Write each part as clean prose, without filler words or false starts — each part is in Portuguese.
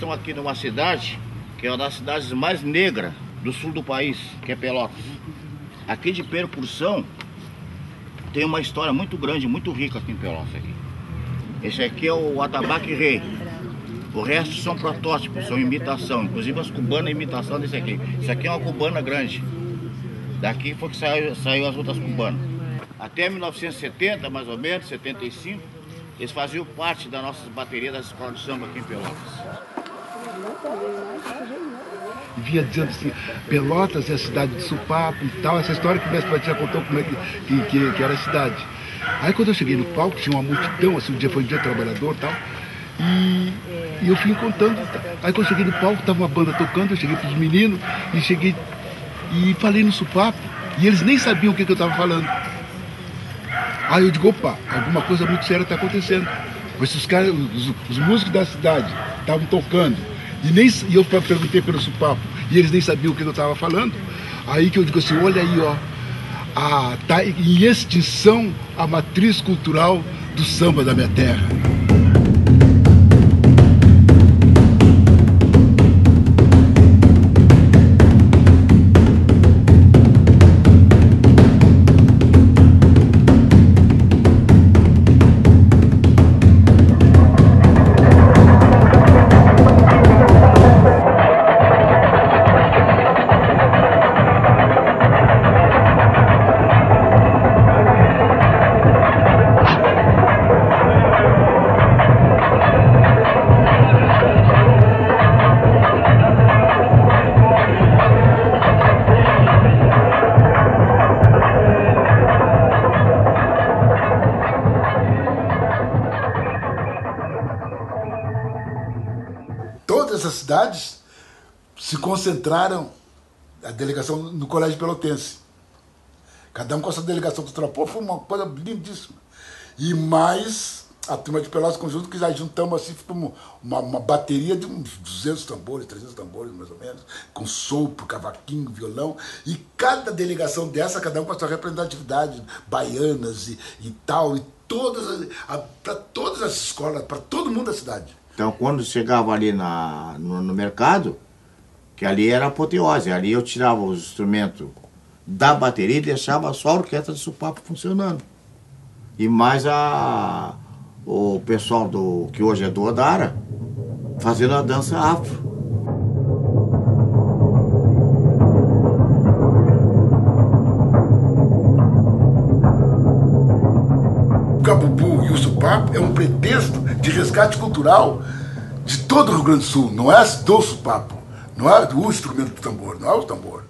estão aqui numa cidade que é uma das cidades mais negras do sul do país, que é Pelotas. Aqui de percussão tem uma história muito grande, muito rica aqui em Pelotas. Aqui. Esse aqui é o atabaque rei. O resto são protótipos, são imitação. Inclusive as cubanas é imitação desse aqui. Isso aqui é uma cubana grande. Daqui foi que saiu as outras cubanas. Até 1970, mais ou menos, 75, eles faziam parte das nossas baterias das escolas de samba aqui em Pelotas. Vinha dizendo assim, Pelotas é a cidade de Supapo e tal, essa história que o mestre Batista contou como é que era a cidade. Aí quando eu cheguei no palco, tinha uma multidão, assim, foi um dia trabalhador e tal, e eu fui contando. Aí quando eu cheguei no palco, estava uma banda tocando, eu cheguei para os meninos e falei no Supapo, e eles nem sabiam o que eu estava falando. Aí eu digo, opa, alguma coisa muito séria está acontecendo. Esses caras, os músicos da cidade estavam tocando, e eu perguntei pelo Supapo, e eles nem sabiam o que eu estava falando. Aí que eu digo assim, olha aí, ó, tá em extinção a matriz cultural do samba da minha terra. Todas as cidades se concentraram, a delegação no Colégio Pelotense. Cada um com a sua delegação do Tropó, foi uma coisa lindíssima. E mais a turma de Pelotas Conjunto, que já juntamos assim, uma bateria de uns 200 tambores, 300 tambores mais ou menos, com sopro, cavaquinho, violão, e cada delegação dessa, cada um com a sua representatividade, baianas e tal, e para todas as escolas, para todo mundo da cidade. Então, quando chegava ali no mercado, que ali era a apoteose, ali eu tirava os instrumentos da bateria e deixava só a orquestra de Supapo funcionando. E mais o pessoal que hoje é do Odara, fazendo a dança afro. O Cabubu e o Supapo é um pretexto de resgate cultural de todo o Rio Grande do Sul, não é do Supapo, não é do instrumento do tambor, não é o tambor.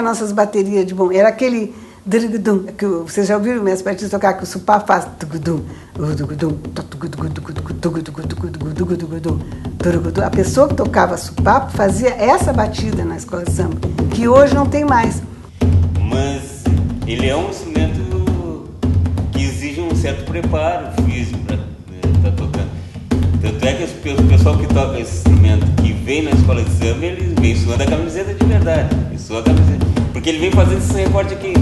Nossas baterias de bom, era aquele que vocês já ouviram o mestre Batista tocar, que o Supapo faz a pessoa que tocava Supapo fazia essa batida na escola de samba, que hoje não tem mais. Mas ele é um instrumento que exige um certo preparo físico para estar tocando. Tanto é que o pessoal que toca esse instrumento, que vem na escola de samba, ele vem suando a camiseta de verdade. Sua camiseta. Porque ele vem fazendo esse recorte aqui.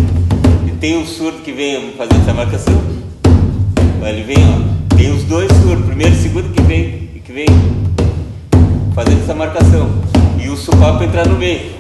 E tem um surdo que vem fazendo essa marcação. Ele vem, ó. Tem os dois surdos, primeiro e segundo que vem fazendo essa marcação. E o Supapo entrar no meio.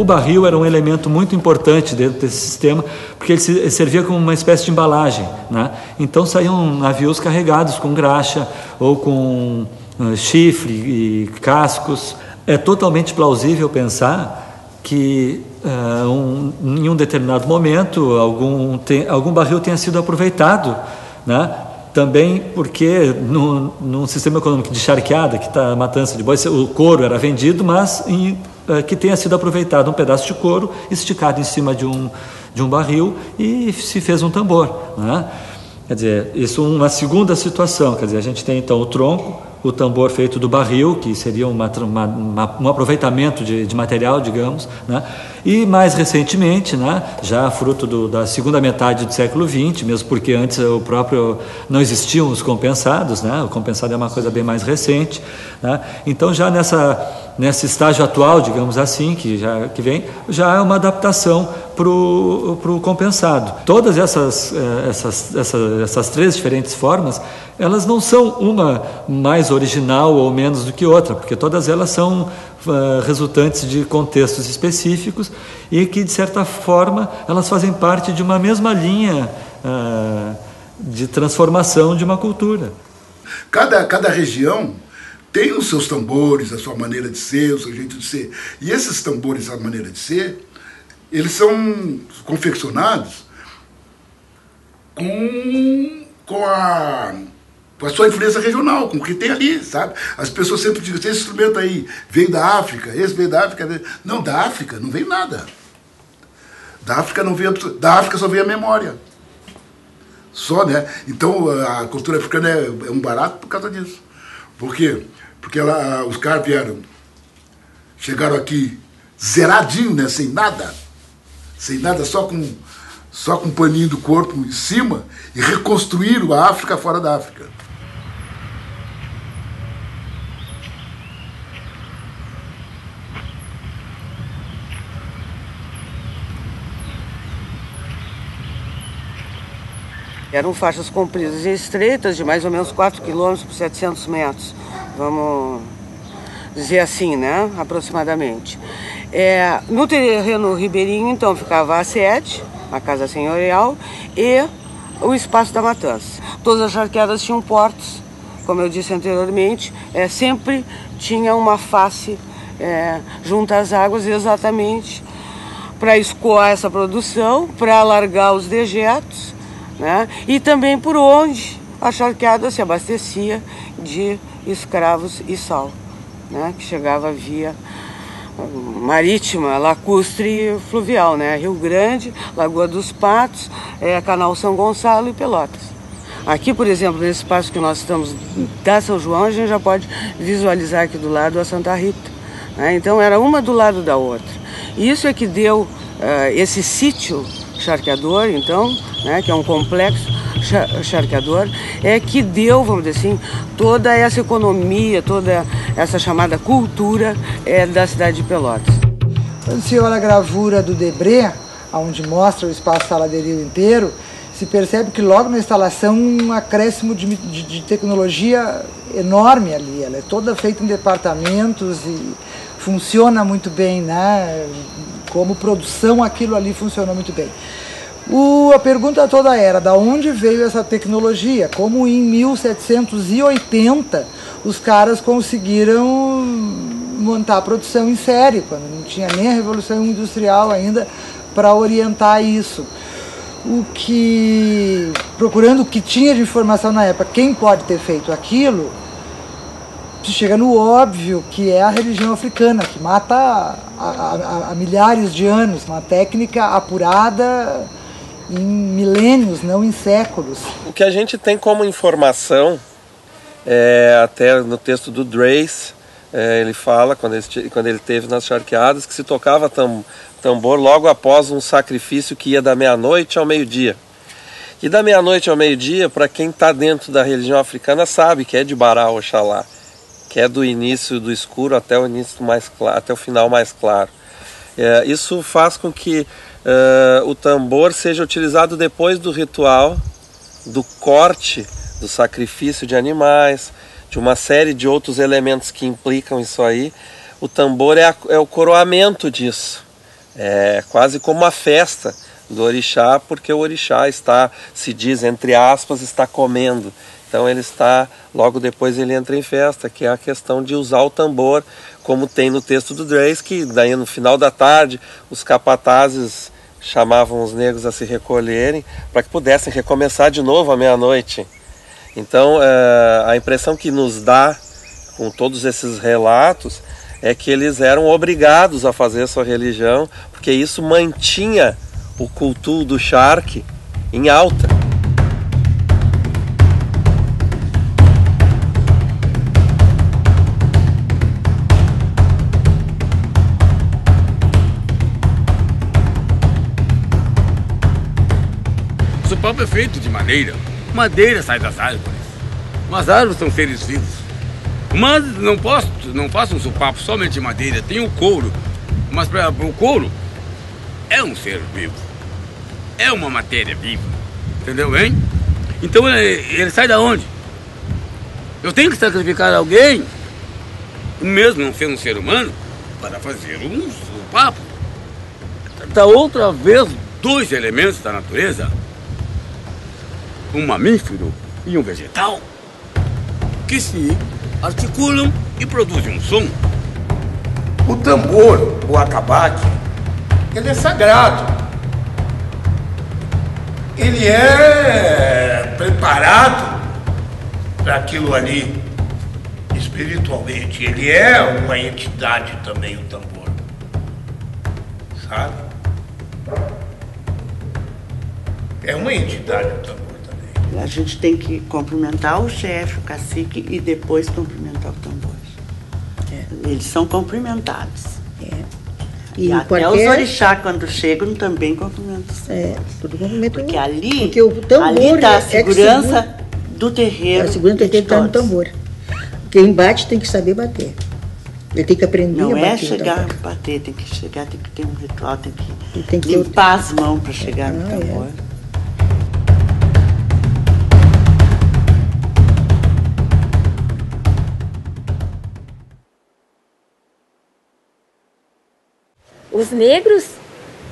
barril era um elemento muito importante dentro desse sistema, porque ele servia como uma espécie de embalagem, né? Então saíam navios carregados com graxa ou com chifre e cascos. É totalmente plausível pensar que em um determinado momento algum barril tenha sido aproveitado, né? Também porque num sistema econômico de charqueada, que está matança de bois, o couro era vendido, mas que tenha sido aproveitado um pedaço de couro esticado em cima de um barril e se fez um tambor, né? Quer dizer, isso é uma segunda situação. Quer dizer, a gente tem então o tronco, o tambor feito do barril, que seria um aproveitamento de material, digamos, né? E mais recentemente, né, já fruto da segunda metade do século XX, mesmo porque antes não existiam os compensados, né? O compensado é uma coisa bem mais recente, né? Então já nesse estágio atual, digamos assim, que vem, já é uma adaptação para o compensado. Todas essas três diferentes formas, elas não são uma mais original ou menos do que outra, porque todas elas são resultantes de contextos específicos e que, de certa forma, elas fazem parte de uma mesma linha de transformação de uma cultura. Cada região tem os seus tambores, a sua maneira de ser, o seu jeito de ser. E esses tambores, a maneira de ser, eles são confeccionados com a sua influência regional, com o que tem ali, sabe? As pessoas sempre dizem, esse instrumento aí veio da África, esse veio da África. Não, da África não veio nada. Da África só veio a memória. Só, né? Então a cultura africana é um barato por causa disso. Por quê? Porque os caras chegaram aqui zeradinho, né? Sem nada, só com um paninho do corpo em cima, e reconstruíram a África fora da África. Eram faixas compridas e estreitas de mais ou menos 4 km por 700 metros, vamos dizer assim, né? Aproximadamente. No terreno ribeirinho, então, ficava a sede, a Casa Senhorial, e o Espaço da Matança. Todas as charqueadas tinham portos, como eu disse anteriormente, sempre tinha uma face junto às águas, exatamente para escoar essa produção, para alargar os dejetos, né? E também por onde a charqueada se abastecia de escravos e sal, né? Que chegava via marítima, lacustre e fluvial, né? Rio Grande, Lagoa dos Patos, Canal São Gonçalo e Pelotas. Aqui, por exemplo, nesse espaço que nós estamos da São João, a gente já pode visualizar aqui do lado a Santa Rita, né? Então era uma do lado da outra. E isso é que deu esse sítio charqueador, então, né, que é um complexo charqueador, que deu, vamos dizer assim, toda essa economia, toda essa chamada cultura da cidade de Pelotas. Quando se olha a gravura do Debré, onde mostra o espaço saladeiro inteiro, se percebe que logo na instalação um acréscimo de tecnologia enorme ali. Ela é toda feita em departamentos e funciona muito bem, né? Como produção, aquilo ali funciona muito bem. A pergunta toda era, da onde veio essa tecnologia? Como em 1780 os caras conseguiram montar a produção em série, quando não tinha nem a Revolução Industrial ainda para orientar isso. Procurando o que tinha de informação na época, quem pode ter feito aquilo, se chega no óbvio, que é a religião africana, que mata há milhares de anos, uma técnica apurada em milênios, não em séculos. O que a gente tem como informação, até no texto do Drace, ele fala, quando ele esteve nas charqueadas, que se tocava tambor logo após um sacrifício que ia da meia-noite ao meio-dia. E da meia-noite ao meio-dia, para quem está dentro da religião africana, sabe que é de Bará Oxalá, que é do início do escuro até o início mais claro, até o final mais claro. Isso faz com que o tambor seja utilizado depois do ritual, do corte, do sacrifício de animais, de uma série de outros elementos que implicam isso aí. O tambor é o coroamento disso. É quase como uma festa do orixá, porque o orixá está, se diz entre aspas, está comendo. Então ele está, logo depois ele entra em festa, que é a questão de usar o tambor, como tem no texto do Drace, que daí no final da tarde os capatazes chamavam os negros a se recolherem para que pudessem recomeçar de novo à meia-noite. Então a impressão que nos dá com todos esses relatos é que eles eram obrigados a fazer a sua religião, porque isso mantinha o culto do charque em alta. O supapo é feito de madeira. Madeira sai das árvores. As árvores são seres vivos. Mas não faço um supapo somente de madeira, tem o couro. Mas o couro é um ser vivo. É uma matéria viva. Entendeu bem? Então ele sai da onde? Eu tenho que sacrificar alguém, mesmo não ser um ser humano, para fazer um supapo. Da outra vez, dois elementos da natureza, um mamífero e um vegetal, que se articulam e produzem um som. O tambor, o atabaque, ele é sagrado. Ele é preparado para aquilo ali espiritualmente. Ele é uma entidade também, o tambor. Sabe? É uma entidade o tambor. A gente tem que cumprimentar o chefe, o cacique, e depois cumprimentar o tambor. Eles são cumprimentados. E até os orixás, quando chegam, também cumprimentam. Tudo cumprimento. Porque ali, porque o tambor está a segurança do terreiro. A segurança do terreiro está no tambor. Quem bate tem que saber bater. Ele tem que aprender a bater. Não é chegar a bater, tem que chegar, tem que ter um ritual, tem que limpar as mãos para chegar no tambor. Os negros,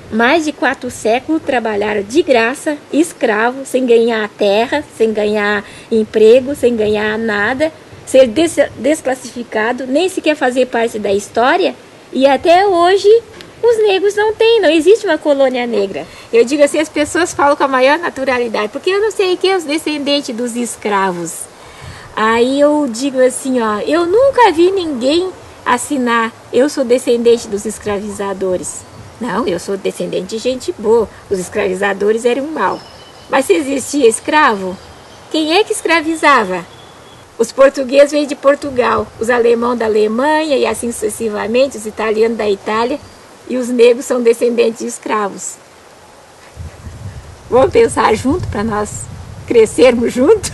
mais de 4 séculos, trabalharam de graça, escravos, sem ganhar terra, sem ganhar emprego, sem ganhar nada, ser desclassificado, nem sequer fazer parte da história. E até hoje, os negros não existe uma colônia negra. Eu digo assim, as pessoas falam com a maior naturalidade, porque eu não sei quem é os descendentes dos escravos. Aí eu digo assim, ó, eu nunca vi ninguém assinar, eu sou descendente dos escravizadores. Não, eu sou descendente de gente boa. Os escravizadores eram mal. Mas se existia escravo, quem é que escravizava? Os portugueses vêm de Portugal, os alemães da Alemanha e assim sucessivamente, os italianos da Itália, e os negros são descendentes de escravos. Vamos pensar junto para nós crescermos juntos?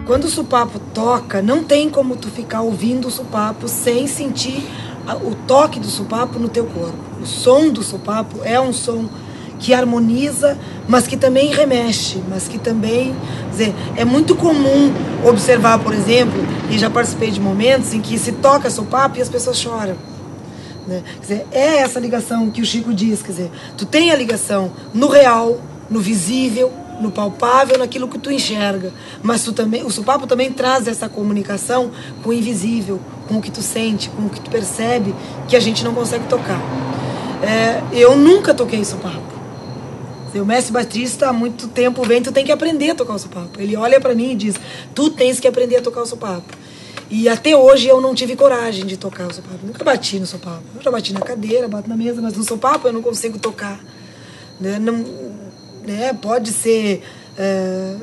Quando o supapo toca, não tem como tu ficar ouvindo o supapo sem sentir o toque do supapo no teu corpo. O som do supapo é um som que harmoniza, mas que também remexe, mas que também, quer dizer, é muito comum observar, por exemplo, e já participei de momentos em que se toca supapo e as pessoas choram. Né? Quer dizer, é essa ligação que o Chico diz, quer dizer, tu tem a ligação no real, no visível, no palpável, naquilo que tu enxerga, mas tu também, o supapo também traz essa comunicação com o invisível, com o que tu sente, com o que tu percebe, que a gente não consegue tocar. Eu nunca toquei supapo. O mestre Batista há muito tempo vem, tu tem que aprender a tocar o sopapo. Ele olha para mim e diz, tu tens que aprender a tocar o sopapo. E até hoje eu não tive coragem de tocar o sopapo. Nunca bati no sopapo. Eu já bati na cadeira, bato na mesa, mas no sopapo eu não consigo tocar. Né? Não, né? Pode ser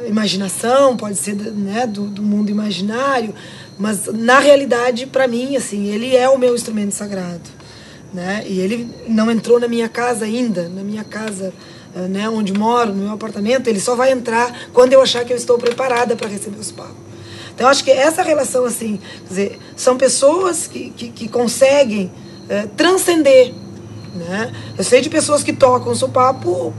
imaginação, pode ser, né, do mundo imaginário, mas na realidade, para mim, assim, ele é o meu instrumento sagrado. Né? E ele não entrou na minha casa ainda, na minha casa, né, onde moro, no meu apartamento. Ele só vai entrar quando eu achar que eu estou preparada para receber os papos. Então, eu acho que essa relação, assim, quer dizer, são pessoas que conseguem transcender. Né? Eu sei de pessoas que tocam o sopapo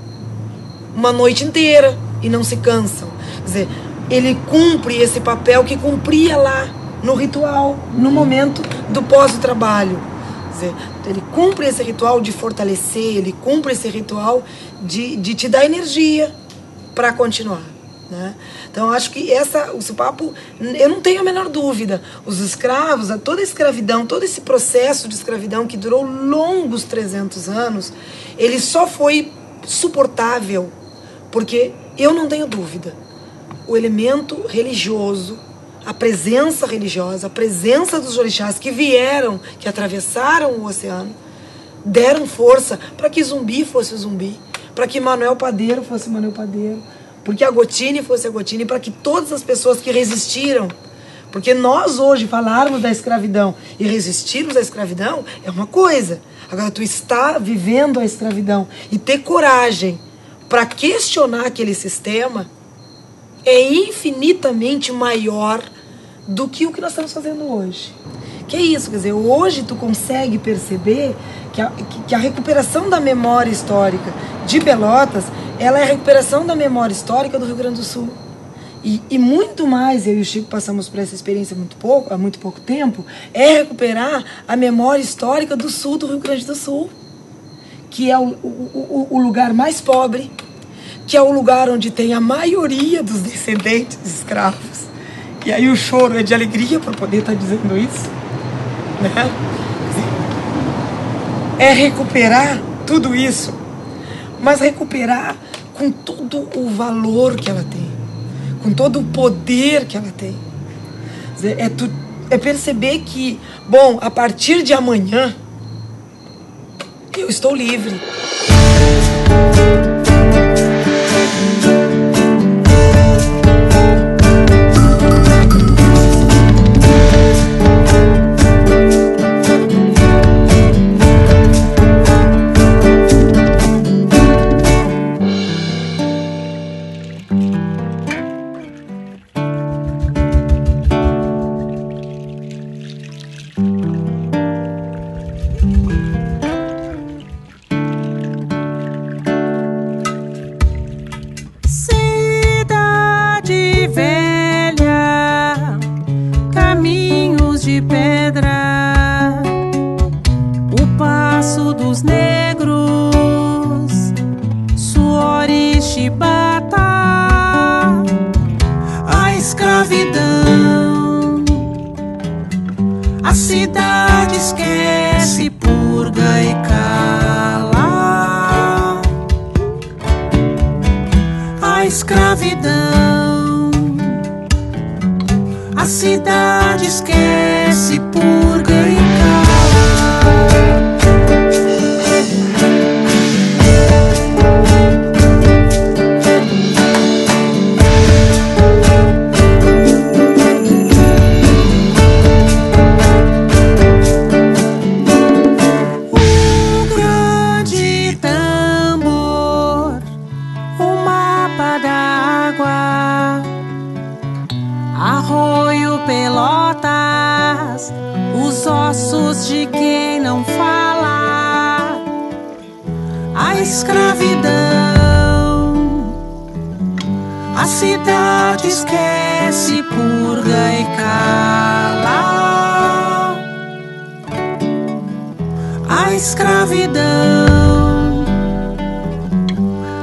uma noite inteira e não se cansam. Quer dizer, ele cumpre esse papel que cumpria lá no ritual, no momento do pós-trabalho. Quer dizer, ele cumpre esse ritual de fortalecer, ele cumpre esse ritual de te dar energia para continuar. Né? Então, acho que o sopapo, eu não tenho a menor dúvida. Os escravos, toda a escravidão, todo esse processo de escravidão que durou longos 300 anos, ele só foi suportável porque, eu não tenho dúvida, o elemento religioso, a presença religiosa, a presença dos orixás que vieram, que atravessaram o oceano, deram força para que Zumbi fosse Zumbi, para que Manuel Padeiro fosse Manuel Padeiro, porque a Gotine fosse a Gotine, para que todas as pessoas que resistiram, porque nós hoje falarmos da escravidão e resistirmos à escravidão é uma coisa. Agora, tu está vivendo a escravidão e ter coragem para questionar aquele sistema é infinitamente maior do que o que nós estamos fazendo hoje. Que é isso, quer dizer, hoje tu consegue perceber que a recuperação da memória histórica de Pelotas, ela é a recuperação da memória histórica do Rio Grande do Sul. E muito mais, eu e o Chico passamos por essa experiência há muito pouco tempo, é recuperar a memória histórica do sul do Rio Grande do Sul, que é o lugar mais pobre, que é o lugar onde tem a maioria dos descendentes de escravos. E aí o choro é de alegria por poder estar dizendo isso. Né? É recuperar tudo isso, mas recuperar com todo o valor que ela tem, com todo o poder que ela tem. É perceber que, bom, a partir de amanhã, eu estou livre.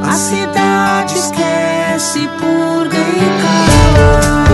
A cidade esquece, purga e cala.